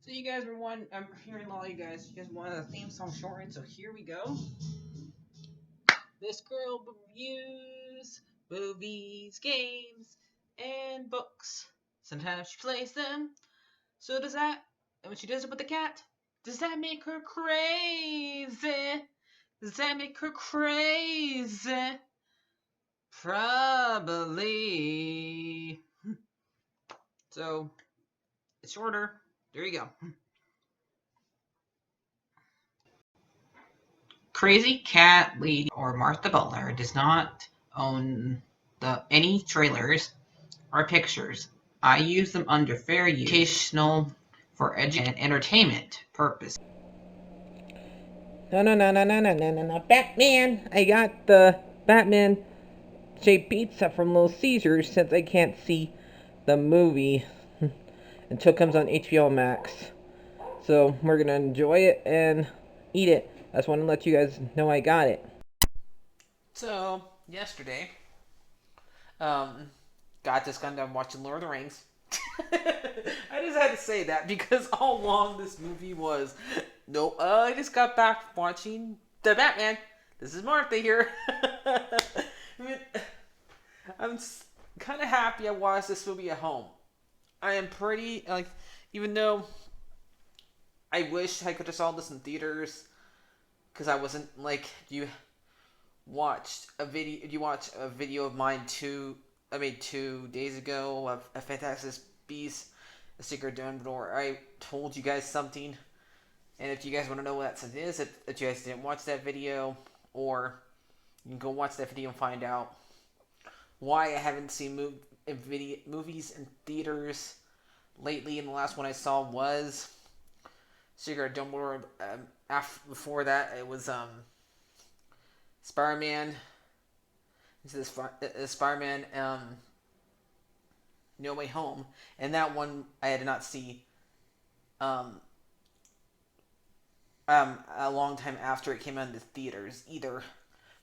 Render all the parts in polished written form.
So you guys were one. I'm hearing a lot of you guys. You guys wanted a theme song shortened, so here we go. This girl reviews movies, games, and books. Sometimes she plays them. So does that. And when she does it with the cat, does that make her crazy? Does that make her crazy? Probably. So it's shorter. There you go. CrazyCatLady or Martha Butler does not own any trailers or pictures. I use them under fair use, educational, for education and entertainment purpose. No, no, no, no, no, no, no, no, no. Batman! I got the Batman shaped pizza from Little Caesars since I can't see the movie until it comes on HBO Max. So we're gonna enjoy it and eat it. I just want to let you guys know I got it. So yesterday, um, got just got done watching Lord of the Rings. I just had to say that because how long this movie was. No, I just got back watching the Batman. This is Martha here. I mean, I'm kind of happy I watched this movie at home. I am pretty like, even though I wish I could have saw this in theaters, because I wasn't like you watched a video. You watched a video of mine I made 2 days ago of a Fantastic Beasts, A Secret Dumbledore. I told you guys something, and if you guys want to know what that is, if you guys didn't watch that video, or you can go watch that video and find out why I haven't seen movies in theaters lately. And the last one I saw was Secret Dumbledore. Before that, it was Spider-Man. Into the Spider-Man No Way Home, and that one I did not see um, a long time after it came out into theaters either,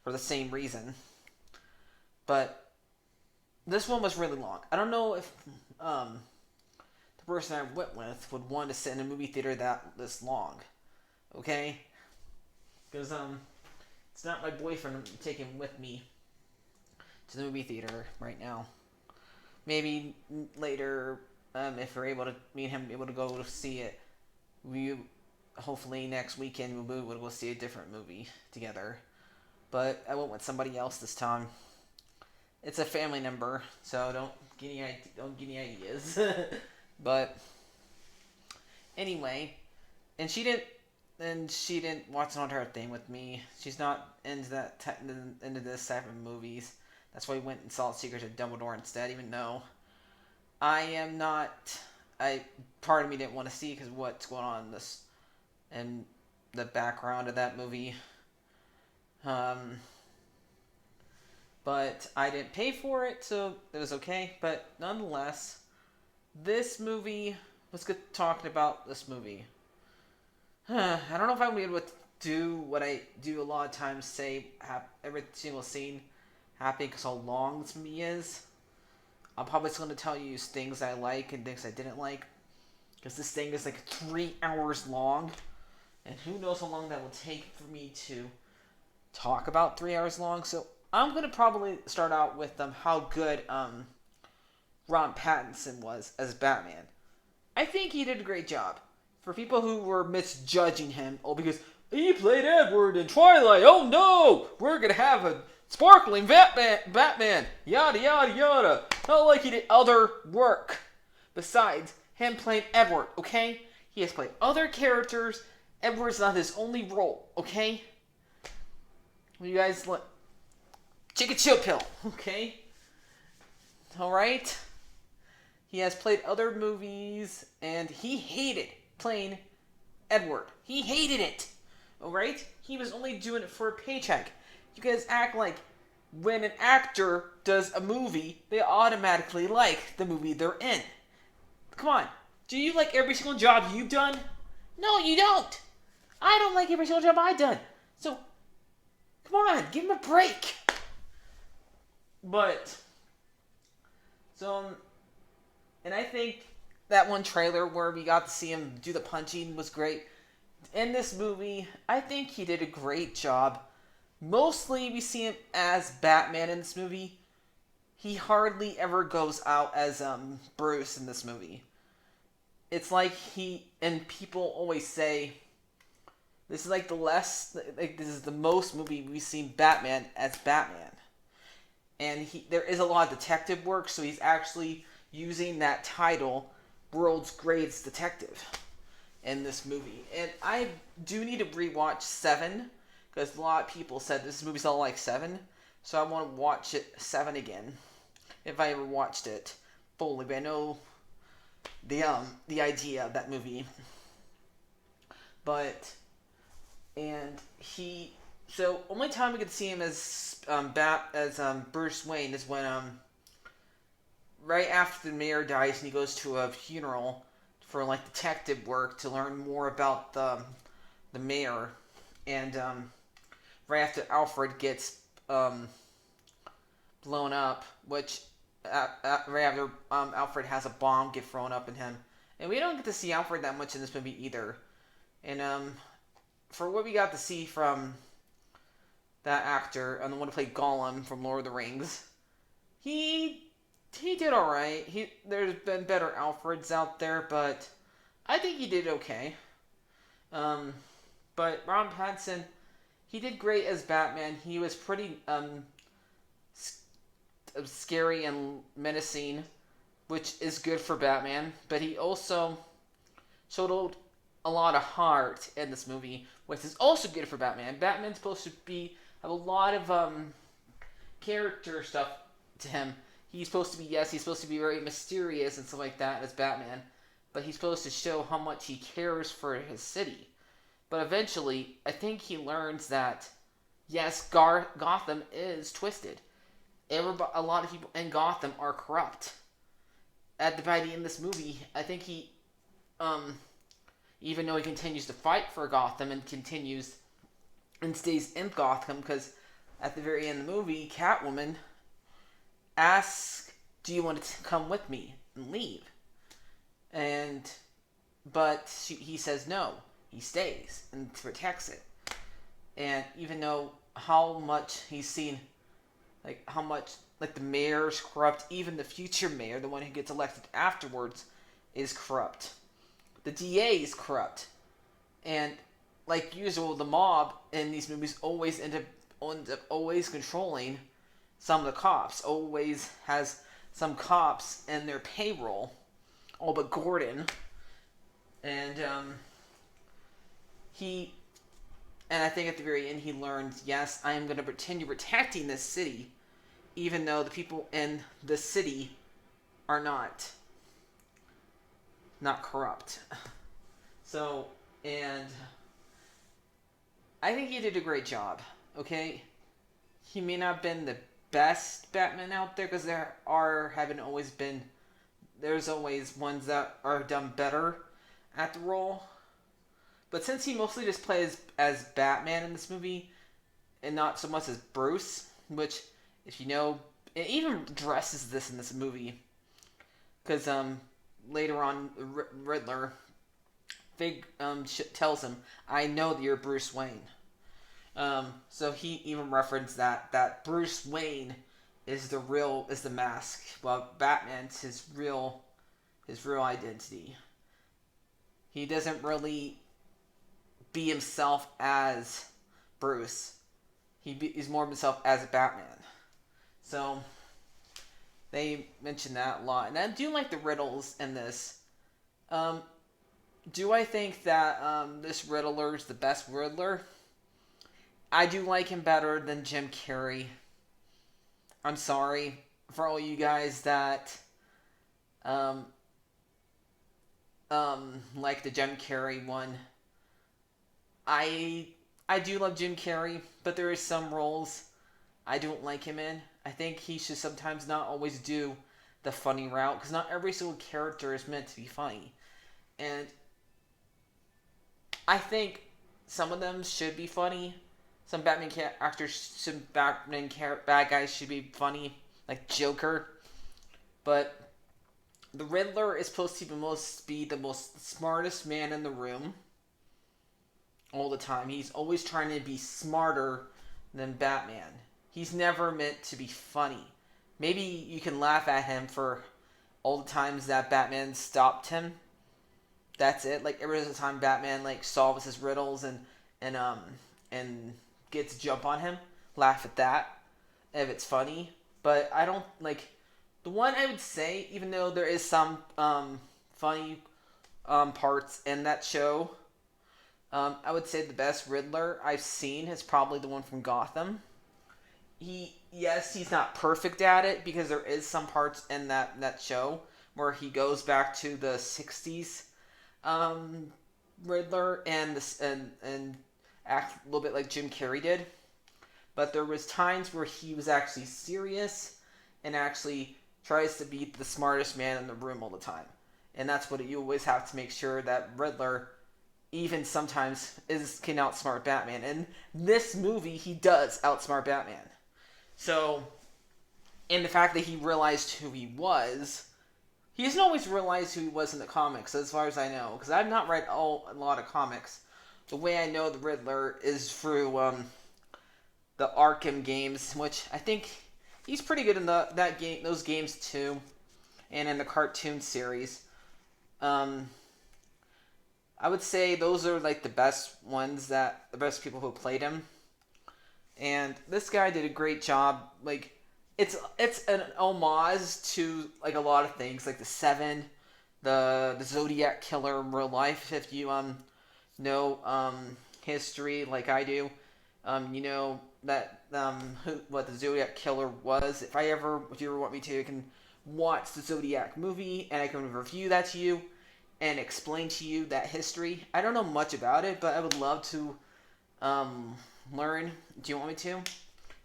for the same reason. But this one was really long. I don't know if the person I went with would want to sit in a movie theater this long. Okay, because it's not my boyfriend I'm taking with me to the movie theater right now. Maybe later, if we're able to, me and him able to go to see it, we hopefully next weekend we'll be able to go see a different movie together. But I went with somebody else this time. It's a family member, so don't get any ideas. But anyway, and she didn't watch the entire thing with me. She's not into this type of movies. That's why we went and saw Secrets of Dumbledore instead, even though I am not. Part of me didn't want to see because what's going on in this and the background of that movie. But I didn't pay for it, so it was okay. But nonetheless, this movie. Let's get talking about this movie. I don't know if I'm able to do what I do a lot of times, say every single scene happy because how long this movie is. I'm probably just going to tell you things I like and things I didn't like, because this thing is like 3 hours long, and who knows how long that will take for me to talk about 3 hours long. So I'm going to probably start out with how good Ron Pattinson was as Batman. I think he did a great job. For people who were misjudging him, because he played Edward in Twilight, oh no, we're going to have a sparkling Batman, yada yada yada. Not like he did other work besides him playing Edward, okay? He has played other characters. Edward's not his only role, okay? You guys take a chill pill, okay? Alright? He has played other movies, and he hated playing Edward. He hated it, alright? He was only doing it for a paycheck. You guys act like when an actor does a movie, they automatically like the movie they're in. Come on. Do you like every single job you've done? No, you don't. I don't like every single job I've done. So, come on, give him a break. But, and I think that one trailer where we got to see him do the punching was great. In this movie, I think he did a great job. Mostly, we see him as Batman in this movie. He hardly ever goes out as Bruce in this movie. It's like and people always say this is this is the most movie we've seen Batman as Batman. And there is a lot of detective work, so he's actually using that title, World's Greatest Detective, in this movie. And I do need to rewatch 7, because a lot of people said this movie's all like 7, so I want to watch it 7 again, if I ever watched it fully. But I know the idea of that movie. But, so only time we could see him as Bruce Wayne is when right after the mayor dies and he goes to a funeral for like detective work to learn more about the mayor, and right after Alfred gets blown up, which right after Alfred has a bomb get thrown up in him, and we don't get to see Alfred that much in this movie either. And for what we got to see from that actor, and the one who played Gollum from Lord of the Rings, he did all right. There's been better Alfreds out there, but I think he did okay. But Ron Pattinson, he did great as Batman. He was pretty scary and menacing, which is good for Batman. But he also showed a lot of heart in this movie, which is also good for Batman. Batman's supposed to have a lot of character stuff to him. He's supposed to be very mysterious and stuff like that as Batman, but he's supposed to show how much he cares for his city. But eventually, I think he learns that, yes, Gotham is twisted. A lot of people in Gotham are corrupt. By the end of this movie, I think he, even though he continues to fight for Gotham and stays in Gotham, because at the very end of the movie, Catwoman asks, "Do you want to come with me and leave?" But he says no. He stays and protects it. And even though how much he's seen, how much the mayor's corrupt, even the future mayor, the one who gets elected afterwards, is corrupt. The DA is corrupt, and like usual, the mob in these movies always end up controlling some of the cops. Always has some cops in their payroll, all but Gordon. And I think at the very end he learns, yes, I am going to continue protecting this city, even though the people in the city are not corrupt. So, and I think he did a great job. Okay, he may not have been the best Batman out there, because there's always ones that are done better at the role. But since he mostly just plays as Batman in this movie, and not so much as Bruce, which, if you know, it even addresses this in this movie, because later on, Riddler tells him, "I know that you're Bruce Wayne." So he even referenced that Bruce Wayne is the mask, while Batman's his real identity. He doesn't really be himself as Bruce. He's more of himself as Batman. So they mention that a lot, and I do like the riddles in this. Do I think that this Riddler is the best Riddler? I do like him better than Jim Carrey. I'm sorry for all you guys that like the Jim Carrey one. I do love Jim Carrey, but there is some roles I don't like him in. I think he should sometimes not always do the funny route, because not every single character is meant to be funny. And I think some of them should be funny. Some bad guys should be funny, like Joker. But the Riddler is supposed to be the most smartest man in the room all the time. He's always trying to be smarter than Batman. He's never meant to be funny. Maybe you can laugh at him for all the times that Batman stopped him. That's it. Like every other time Batman like solves his riddles and and gets a jump on him, laugh at that if it's funny. But I don't like the one I would say, even though there is some funny parts in that show. I would say the best Riddler I've seen is probably the one from Gotham. He's not perfect at it because there is some parts in that show where he goes back to the '60s Riddler and act a little bit like Jim Carrey did. But there was times where he was actually serious and actually tries to be the smartest man in the room all the time. And that's what you always have to make sure that Riddler even sometimes can outsmart Batman. And this movie, he does outsmart Batman. So, and the fact that he realized who he was, he hasn't always realized who he was in the comics, as far as I know, because I've not read a lot of comics. The way I know the Riddler is through the Arkham games, which I think he's pretty good in those games too, and in the cartoon series. I would say those are like the best the best people who played him. And this guy did a great job. Like, it's an homage to like a lot of things, like the Seven, the Zodiac Killer in real life. If you know history like I do, you know that what the Zodiac Killer was. If you ever want me to, I can watch the Zodiac movie and I can review that to you and explain to you that history. I don't know much about it, but I would love to learn. Do you want me to?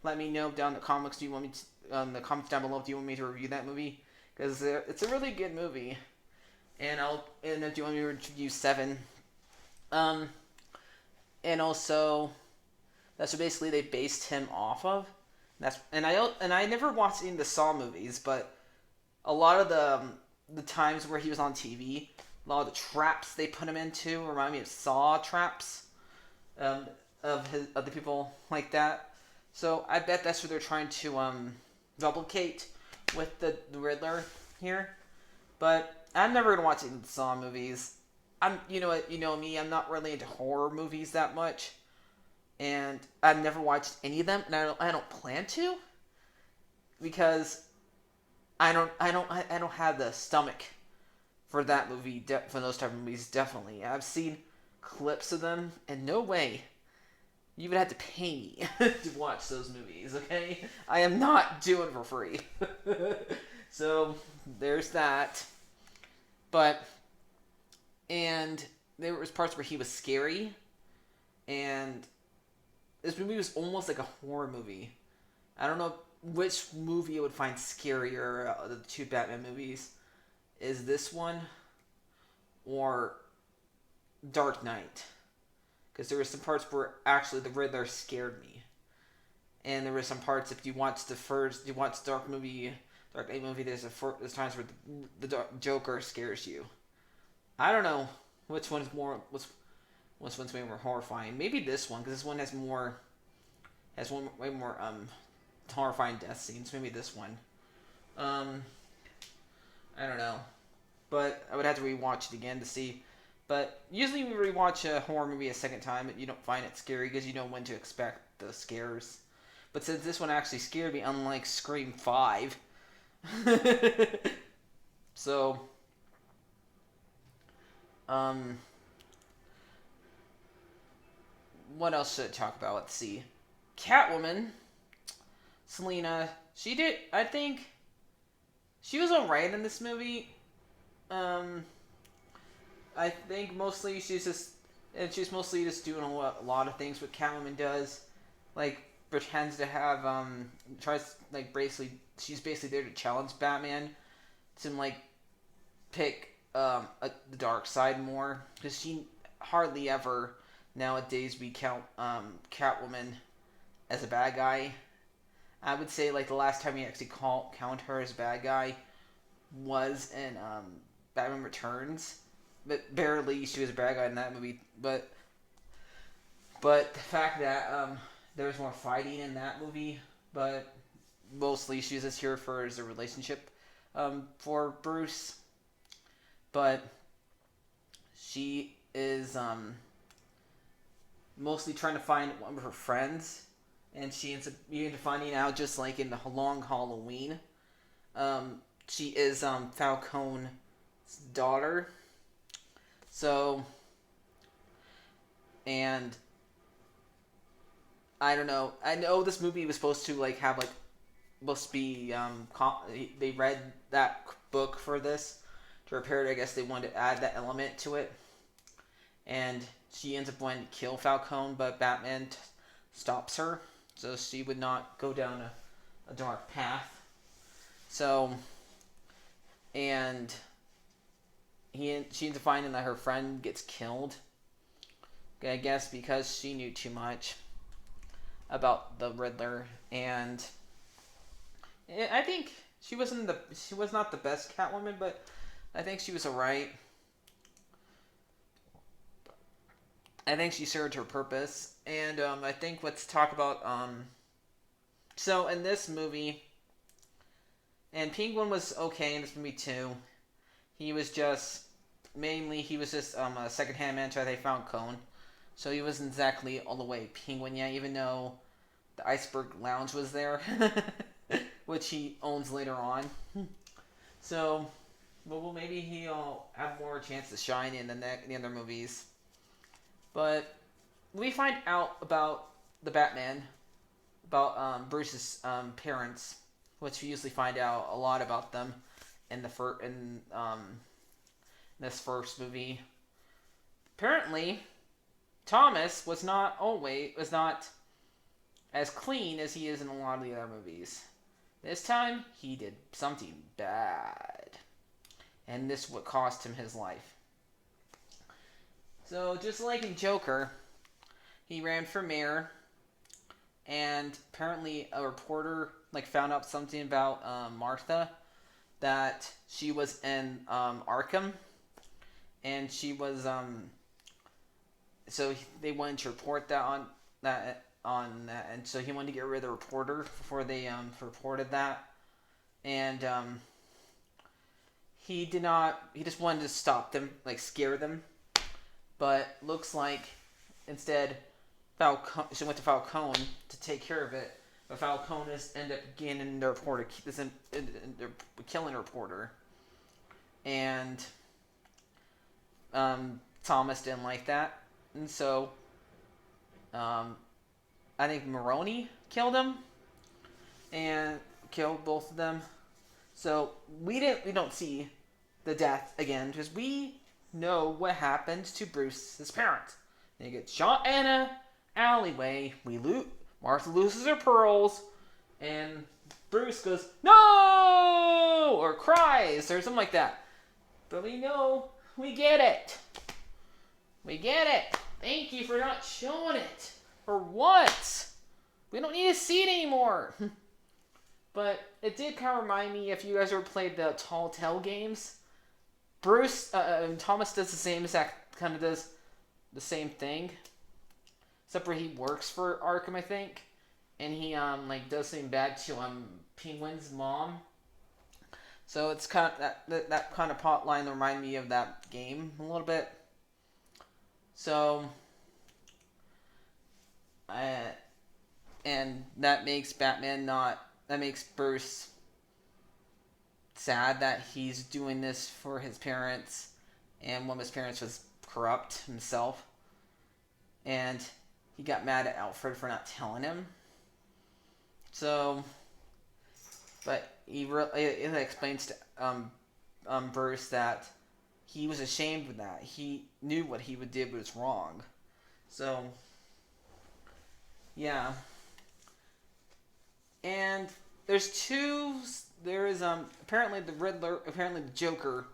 Let me know down in the comments. Do you want me to, the comments down below? Do you want me to review that movie? Because it's a really good movie, and if you want me to review Seven, and also that's what basically they based him off of. And I never watched any of the Saw movies, but a lot of the times where he was on TV, a lot of the traps they put him into remind me of Saw traps. Of the people like that. So I bet that's what they're trying to duplicate with the Riddler here. But I'm never gonna watch any of the Saw movies. You know what, you know me, I'm not really into horror movies that much, and I've never watched any of them, and I don't plan to, because I don't have the stomach for that movie, for those type of movies. Definitely, I've seen clips of them, and no way. You would have to pay me to watch those movies, okay? I am not doing it for free. So, there's that. And there was parts where he was scary, and this movie was almost like a horror movie. I don't know which movie I would find scarier of the two Batman movies. Is this one or Dark Knight? Because there were some parts where actually the Riddler scared me, and there were some parts, if you watch Dark Knight movie, there's times where the Joker scares you. I don't know which one's more horrifying. Maybe this one, because this one has way more horrifying death scenes. Maybe this one. I don't know, but I would have to rewatch it again to see. But usually when we rewatch a horror movie a second time, you don't find it scary because you know when to expect the scares. But since this one actually scared me, unlike Scream 5, so what else should I talk about? Let's see. Catwoman, Selena, I think she was alright in this movie. I think mostly she's mostly just doing a lot of things what Catwoman does, like pretends to have she's basically there to challenge Batman to like pick the dark side more, because she hardly ever nowadays we count Catwoman as a bad guy. I would say like the last time we actually count her as a bad guy was in Batman Returns, but barely. She was a bad guy in that movie. But the fact that there was more fighting in that movie, but mostly she was just here for as a relationship for Bruce. But she is mostly trying to find one of her friends, and she ends up finding out just like in the Long Halloween. She is Falcone's daughter. So, and I don't know. I know this movie was supposed to like have like supposed to be they read that book for this to repair it. I guess they wanted to add that element to it, and she ends up wanting to kill Falcone, but Batman stops her, so she would not go down a dark path. So, and she ends up finding that her friend gets killed. I guess because she knew too much about the Riddler, and I think she was not the best Catwoman, but I think she was alright. I think she served her purpose, and I think let's talk about so in this movie, and Penguin was okay in this movie too. He was just a second-hand man until they found Cone, so he wasn't exactly all the way Penguin yet, even though the Iceberg Lounge was there, which he owns later on. So, well, maybe he'll have more chance to shine in the other movies. But we find out about the Batman, about Bruce's parents, which we usually find out a lot about them in this first movie. Apparently, Thomas was not as clean as he is in a lot of the other movies. This time, he did something bad, and this what cost him his life. So, just like in Joker, he ran for mayor, and apparently a reporter found out something about Martha, that she was in Arkham, and she was so they wanted to report that on that, and so he wanted to get rid of the reporter before they reported that, and he did not. He just wanted to stop them, scare them. But looks like instead, she went to Falcone to take care of it. But Falcone ended up getting the reporter, killing the reporter, and Thomas didn't like that, and so I think Maroni killed him and killed both of them. So we don't see the death again because we know what happens to Bruce's parents. They get shot in a alleyway. Martha loses her pearls, and Bruce goes no or cries or something like that. But we know we get it. We get it. Thank you for not showing it for once. We don't need to see it anymore. But it did kind of remind me, if you guys ever played the Tall Tale games. Thomas does does the same thing, except for he works for Arkham, I think, and he does something bad to Penguin's mom. So it's kind of that kind of plot line remind me of that game a little bit. So, and that makes Bruce sad that he's doing this for his parents, and one of his parents was corrupt himself, and he got mad at Alfred for not telling him. So, but it explains to Bruce that he was ashamed of that. He knew what he did was wrong. So, yeah. And there's apparently the Riddler, apparently the Joker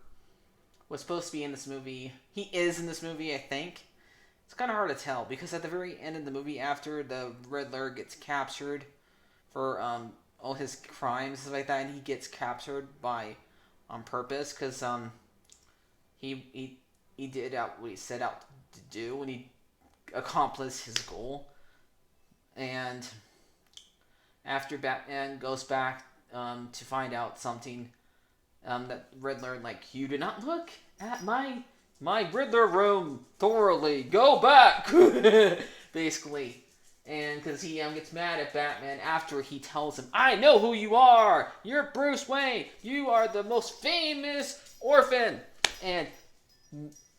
was supposed to be in this movie. He is in this movie, I think. It's kind of hard to tell because at the very end of the movie, after the Riddler gets captured for all his crimes and stuff like that, and he gets captured by on purpose, because he did out what he set out to do, and he accomplished his goal. And after Batman goes back to find out something, that Riddler, like, you did not look at my Riddler room thoroughly. Go back, basically. And because he gets mad at Batman after he tells him, I know who you are. You're Bruce Wayne. You are the most famous orphan. And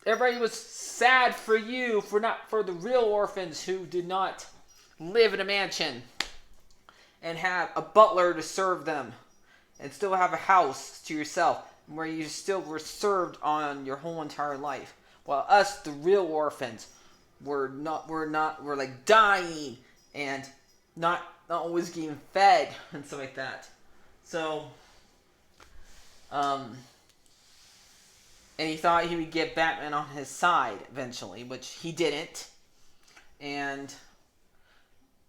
everybody was sad for you, for the real orphans who did not live in a mansion and have a butler to serve them and still have a house to yourself where you still were served on your whole entire life. While us, the real orphans, we're like dying and not always getting fed and stuff like that. So, and he thought he would get Batman on his side eventually, which he didn't.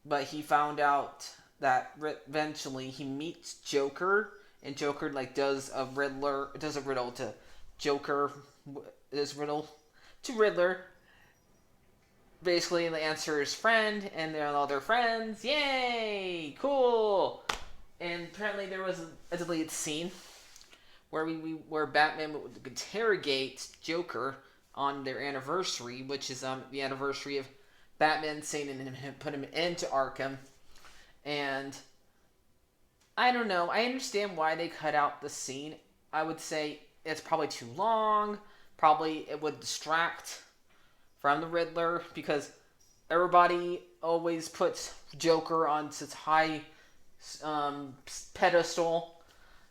But he found out that eventually he meets Joker, and Joker like does a riddle to Joker, to Riddler. Basically, the answer is friend, and they're all their friends. Yay! Cool! And apparently there was a deleted scene where Batman would interrogate Joker on their anniversary, which is the anniversary of Batman saying him put him into Arkham. And I don't know. I understand why they cut out the scene. I would say it's probably too long. Probably it would distract from the Riddler, because everybody always puts Joker on such high pedestal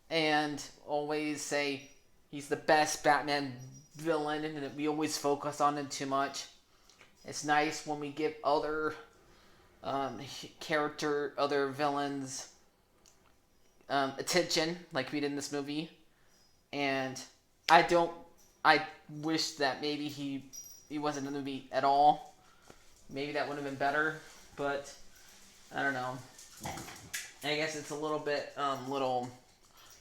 and always say he's the best Batman villain, and we always focus on him too much. It's nice when we give other other villains attention, like we did in this movie. And I wish that maybe he wasn't in the movie at all. Maybe that would have been better, but I don't know. I guess it's a little bit little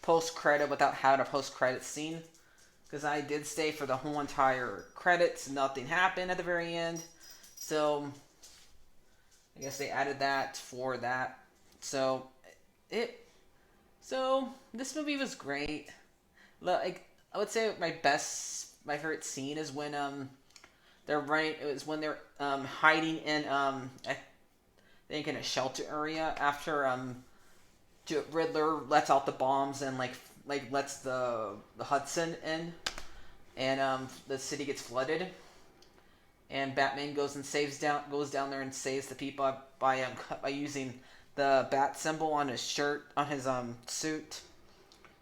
post-credit without having a post-credit scene, because I did stay for the whole entire credits. Nothing happened at the very end, so I guess they added that for that. So this movie was great. Like, I would say my favorite scene is when they're hiding in I think in a shelter area after Riddler lets out the bombs and like lets the Hudson in, and the city gets flooded, and Batman goes down there and saves the people by using the bat symbol on his shirt, on his suit,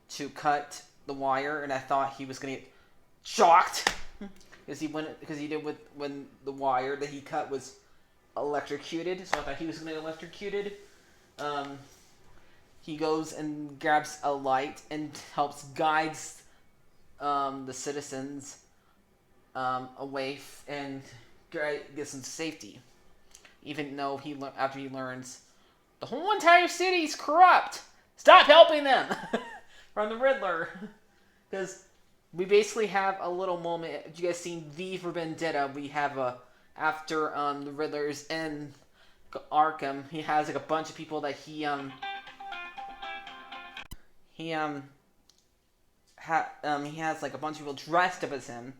to cut the wire. And I thought he was gonna get shocked because he did when the wire that he cut was electrocuted. So I thought he was gonna get electrocuted. He goes and grabs a light and helps guides the citizens away and gets them to safety. Even though after he learns the whole entire city's corrupt, stop helping them from the Riddler. Because we basically have a little moment. If you guys seen V for Vendetta, we have after the Riddler's in Arkham, he has like a bunch of people that he has like a bunch of people dressed up as him,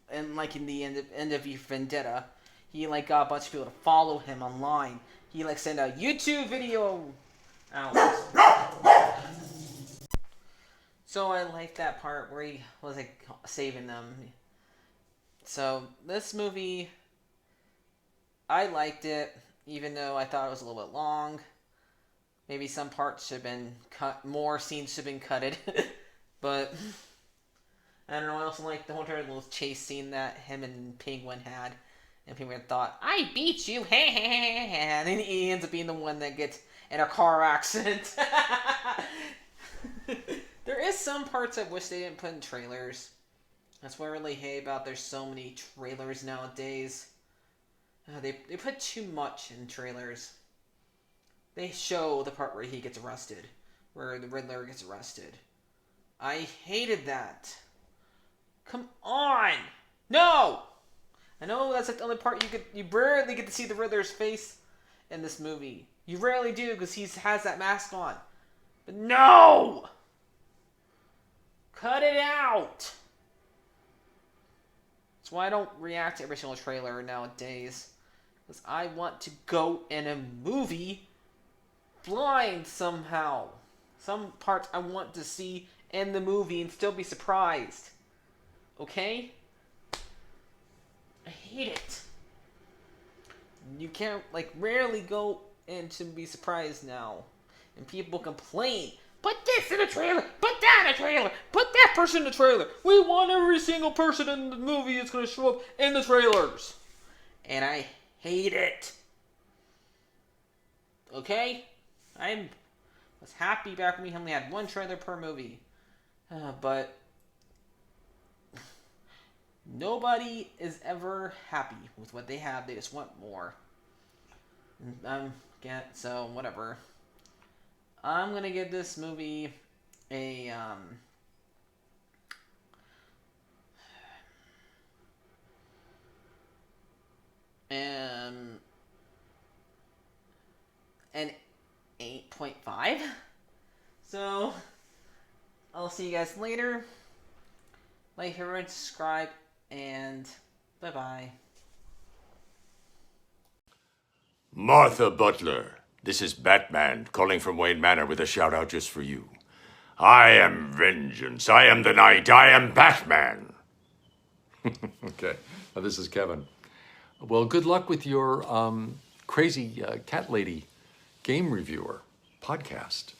and like in the end of V for Vendetta, he like got a bunch of people to follow him online. He like sent a YouTube video out. So I like that part where he was like saving them. So this movie, I liked it, even though I thought it was a little bit long. Maybe some parts should have been cut, more scenes should have been cutted. But I don't know, I also like the whole entire little chase scene that him and Penguin had. And Penguin thought, I beat you, and then he ends up being the one that gets in a car accident. There is some parts I wish they didn't put in trailers. That's what I really hate about there's so many trailers nowadays. They put too much in trailers. They show the part where he gets arrested, where the Riddler gets arrested. I hated that. Come on! No! I know that's like the only part you rarely get to see the Riddler's face in this movie. You rarely do because he has that mask on. But no! Cut it out! That's why I don't react to every single trailer nowadays. Because I want to go in a movie blind somehow. Some parts I want to see in the movie and still be surprised. Okay? I hate it. You can't, rarely go in to be surprised now. And people complain. Put this in a trailer! Put that in a trailer! Put that person in the trailer! We want every single person in the movie that's going to show up in the trailers! And I hate it. Okay? I was happy back when we only had one trailer per movie. But nobody is ever happy with what they have. They just want more. So whatever. I'm gonna give this movie a an 8.5. So I'll see you guys later. Like, favorite, subscribe, and bye-bye. Martha Butler, this is Batman calling from Wayne Manor with a shout out just for you. I am vengeance. I am the night. I am Batman. Okay, this is Kevin. Well, good luck with your Crazy Cat Lady game reviewer podcast.